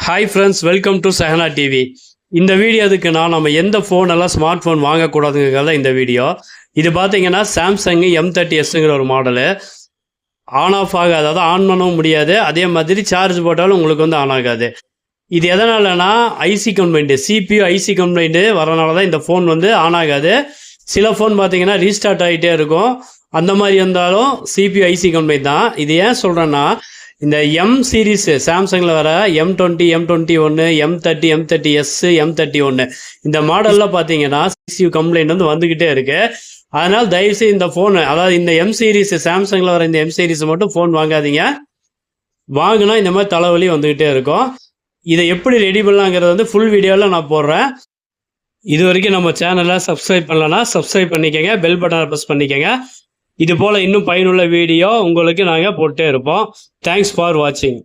Hi friends, welcome to Sahana TV. இந்த video எதுக்குன்னா, நம்ம எந்த ஃபோன் எல்லாம் ஸ்மார்ட் ஃபோன் வாங்கக்கூடாதுங்கிறத இந்த வீடியோ. இது பார்த்தீங்கன்னா சாம்சங் M30Sங்கிற ஒரு மாடலு. ஆன் ஆஃப் ஆகாது, அதாவது ஆன் பண்ணவும் முடியாது. அதே மாதிரி சார்ஜ் போட்டாலும் உங்களுக்கு வந்து ஆன் ஆகாது. இது எதனாலனா IC complaint, CPU IC complaint வரனால தான் இந்த ஃபோன் வந்து ஆன் ஆகாது. சில ஃபோன் பார்த்தீங்கன்னா ரீஸ்டார்ட் ஆகிட்டே இருக்கும். அந்த மாதிரி இருந்தாலும் CPU ஐசி கம்ப்ளைண்ட் தான். இது ஏன் சொல்கிறேன்னா, இந்த M சீரீஸ் சாம்சங்கில் வர M20, M21, M30, M30S, M31 இந்த மாடலில் பார்த்தீங்கன்னா CPU கம்ப்ளைண்ட் வந்து வந்துக்கிட்டே இருக்குது. அதனால் தயவுசெய்து இந்த ஃபோனு, அதாவது இந்த M சீரீஸ் சாம்சங்கில் வர இந்த M சீரீஸ் மட்டும் ஃபோன் வாங்காதீங்க. வாங்கினா இந்த மாதிரி தலைவலி வந்துக்கிட்டே இருக்கும். இதை எப்படி ரெடி பண்ணலாங்கிறது வந்து ஃபுல் வீடியோவில் நான் போடுறேன். இது வரைக்கும் நம்ம சேனலை சப்ஸ்கிரைப் பண்ணலன்னா சப்ஸ்கிரைப் பண்ணிக்கோங்க, பெல் பட்டனை ப்ரெஸ் பண்ணிக்கோங்க. இது போல் இன்னும் பயனுள்ள வீடியோ உங்களுக்கு நாங்கள் போட்டே இருப்போம். தேங்க்ஸ் ஃபார் வாட்சிங்.